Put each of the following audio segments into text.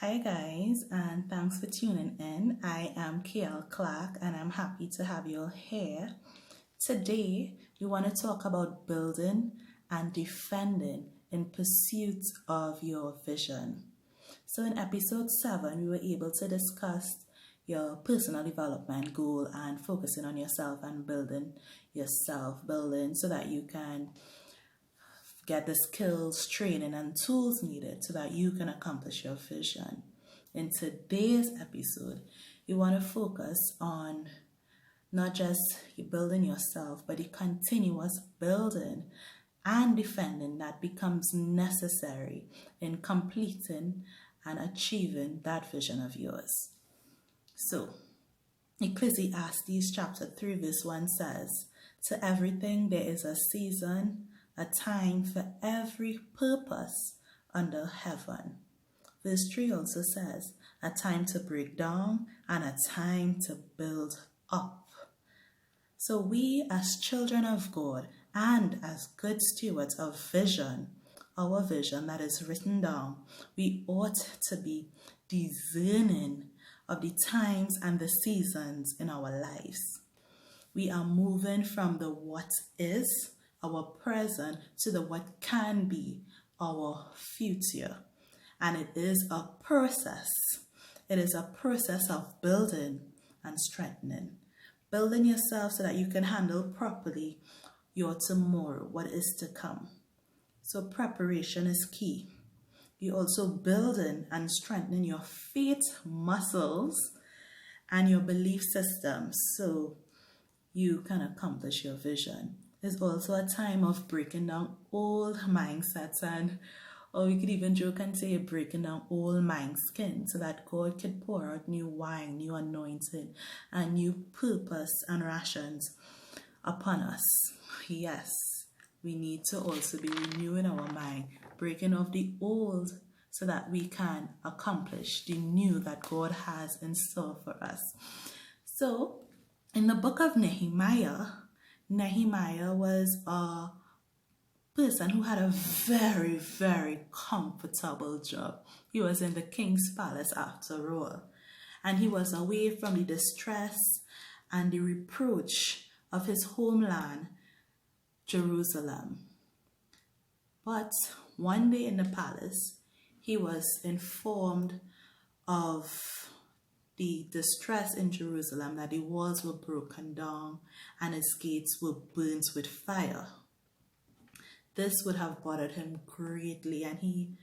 Hi guys, and thanks for tuning in. I am 𝐾𝐞 and I'm happy to have you all here. Today, we want to talk about building and defending in pursuit of your vision. So in episode 7, we were able to discuss your personal development goal and focusing on yourself and building so that you can get the skills, training, and tools needed so that you can accomplish your vision. In today's episode, you want to focus on not just building yourself, but the continuous building and defending that becomes necessary in completing and achieving that vision of yours. So, Ecclesiastes chapter 3 verse 1 says, "To everything there is a season, a time for every purpose under heaven." Verse 3 also says, "A time to break down and a time to build up." So we as children of God and as good stewards of vision, our vision that is written down, we ought to be discerning of the times and the seasons in our lives. We are moving from the what is, our present, to the what can be, our future. And it is a process. It is a process of building and strengthening. Building yourself so that you can handle properly your tomorrow, what is to come. So preparation is key. You also building and strengthening your faith muscles and your belief systems so you can accomplish your vision. It's also a time of breaking down old mindsets, or we could even joke and say breaking down old wineskin so that God could pour out new wine, new anointing, and new purpose and rations upon us. Yes, we need to also be renewing our mind, breaking off the old so that we can accomplish the new that God has in store for us. So, in the book of Nehemiah was a person who had a very, very comfortable job. He was in the king's palace after all. And he was away from the distress and the reproach of his homeland, Jerusalem. But one day in the palace, he was informed of the distress in Jerusalem, that the walls were broken down and its gates were burnt with fire. This would have bothered him greatly, and he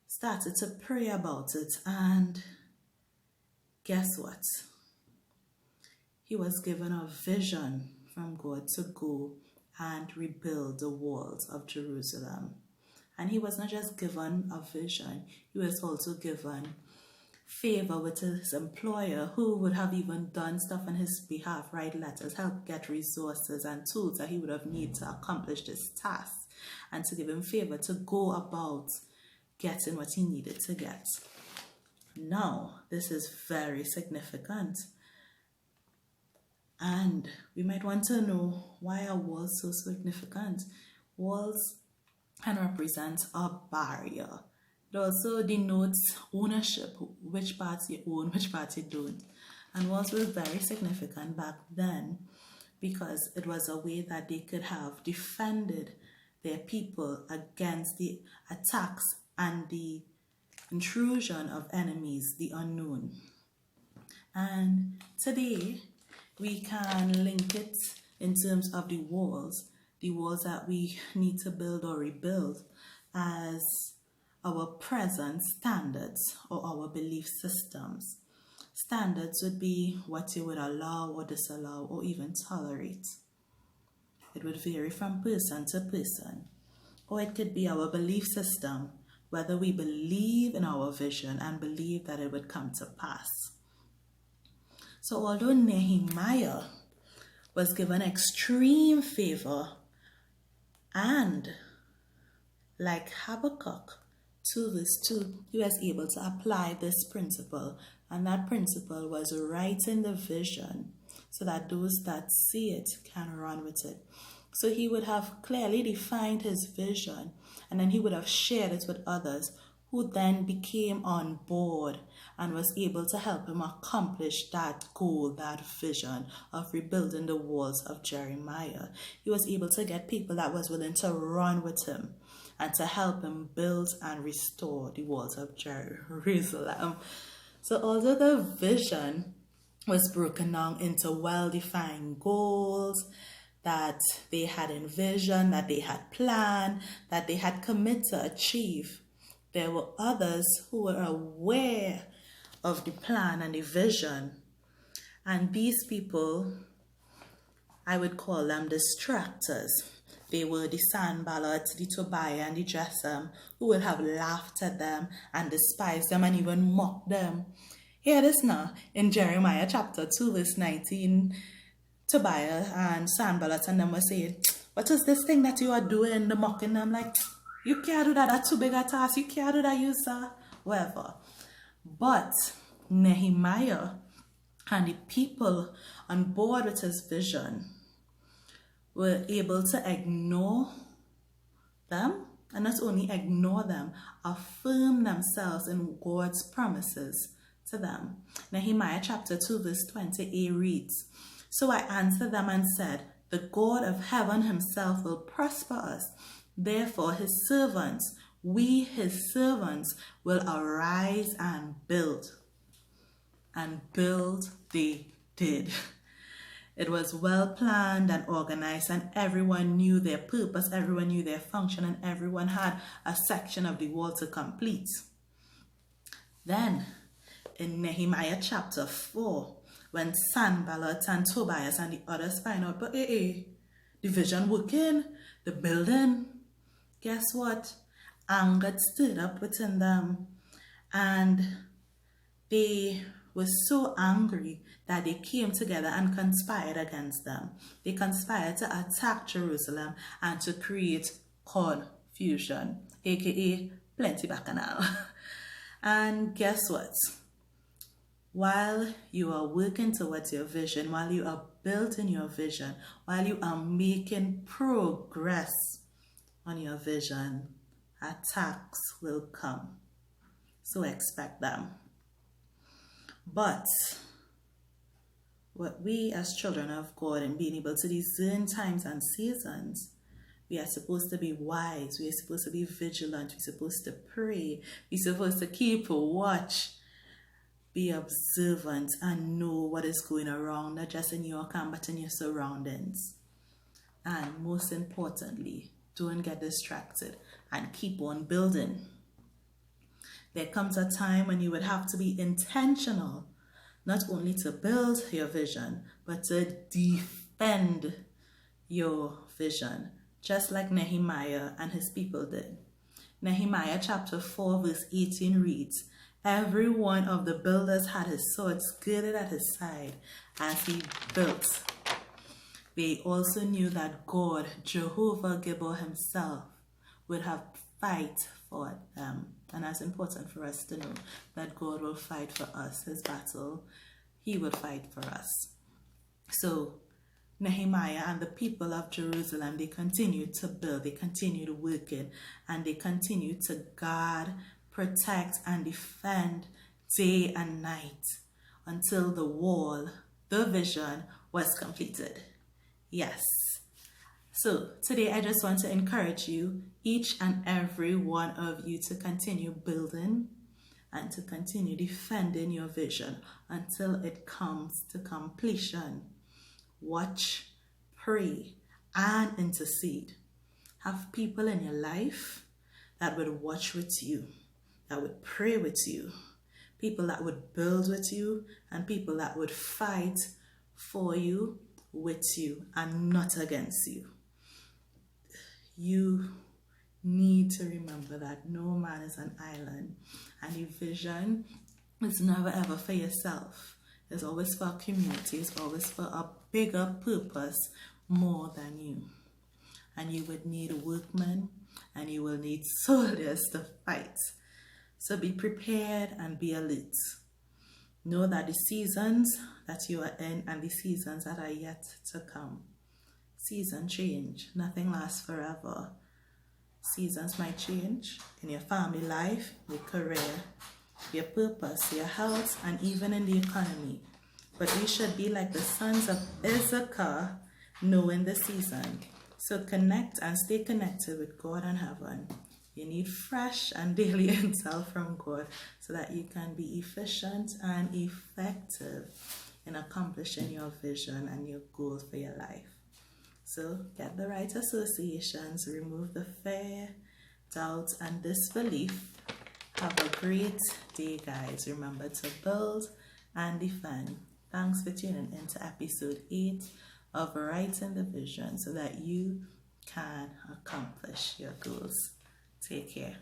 started to pray about it. And guess what? He was given a vision from God to go and rebuild the walls of Jerusalem. And he was not just given a vision, he was also given favor with his employer, who would have even done stuff on his behalf, write letters, help get resources and tools that he would have needed to accomplish this task, and to give him favor to go about getting what he needed to get. Now, this is very significant. And we might want to know, why are walls so significant? Walls can represent a barrier. It also denotes ownership, which parts you own, which parts you don't. And walls were very significant back then because it was a way that they could have defended their people against the attacks and the intrusion of enemies, the unknown. And today, we can link it in terms of the walls that we need to build or rebuild, as our present standards or our belief systems. Standards would be what you would allow or disallow or even tolerate. It would vary from person to person. Or it could be our belief system, whether we believe in our vision and believe that it would come to pass. So although Nehemiah was given extreme favor, and like Habakkuk 2 verse 2, he was able to apply this principle, and that principle was writing the vision so that those that see it can run with it. So he would have clearly defined his vision, and then he would have shared it with others who then became on board and was able to help him accomplish that goal, that vision of rebuilding the walls of Jeremiah. He was able to get people that was willing to run with him and to help him build and restore the walls of Jerusalem. So although the vision was broken down into well-defined goals that they had envisioned, that they had planned, that they had committed to achieve, there were others who were aware of the plan and the vision. And these people, I would call them distractors. They were the Sanballat, the Tobiah, and the Geshem, who would have laughed at them and despised them and even mocked them. Hear this now, in Jeremiah chapter 2, verse 19, Tobiah and Sanballat and them were saying, "What is this thing that you are doing?" The mocking them like, "You can't do that, that's too big a task, you can't do that, you sir," whatever. But Nehemiah and the people on board with his vision were able to ignore them, and not only ignore them, affirm themselves in God's promises to them. Nehemiah chapter 2 verse 20a reads, "So I answered them and said, the God of heaven himself will prosper us. Therefore his servants, we his servants, will arise and build." And build they did. It was well planned and organized, and everyone knew their purpose, everyone knew their function, and everyone had a section of the wall to complete. Then, in Nehemiah chapter 4, when Sanballat and Tobias and the others find out, but the vision working, the building, guess what? Anger stirred up within them, and they were so angry that they came together and conspired against them. They conspired to attack Jerusalem and to create confusion, aka plenty bacchanal. And guess what? While you are working towards your vision, while you are building your vision, while you are making progress on your vision, attacks will come. So expect them. But what we as children of God and being able to discern times and seasons, we are supposed to be wise, we are supposed to be vigilant, we're supposed to pray, we're supposed to keep a watch, be observant and know what is going around, not just in your camp but in your surroundings. And most importantly, don't get distracted and keep on building. There comes a time when you would have to be intentional, not only to build your vision, but to defend your vision, just like Nehemiah and his people did. Nehemiah chapter 4 verse 18 reads, "Every one of the builders had his swords girded at his side as he built. They also knew that God, Jehovah Gibor himself, would have fight for them." And that's important for us to know, that God will fight for us. His battle, he will fight for us. So Nehemiah and the people of Jerusalem, they continued to build, they continued working, and they continued to guard, protect, and defend day and night until the wall, the vision, was completed. Yes. So today I just want to encourage you, each and every one of you, to continue building and to continue defending your vision until it comes to completion. Watch, pray, and intercede. Have people in your life that would watch with you, that would pray with you, people that would build with you, and people that would fight for you, with you, and not against you. You need to remember that no man is an island, and your vision is never ever for yourself. It's always for a community, it's always for a bigger purpose more than you. And you would need workmen, and you will need soldiers to fight. So be prepared and be alert. Know that the seasons that you are in and the seasons that are yet to come, season change, nothing lasts forever. Seasons might change in your family life, your career, your purpose, your health, and even in the economy. But we should be like the sons of Issachar, knowing the season. So connect and stay connected with God and heaven. You need fresh and daily intel from God so that you can be efficient and effective in accomplishing your vision and your goals for your life. So get the right associations, remove the fear, doubt, and disbelief. Have a great day, guys. Remember to build and defend. Thanks for tuning into episode 8 of Writing the Vision so that you can accomplish your goals. Take care.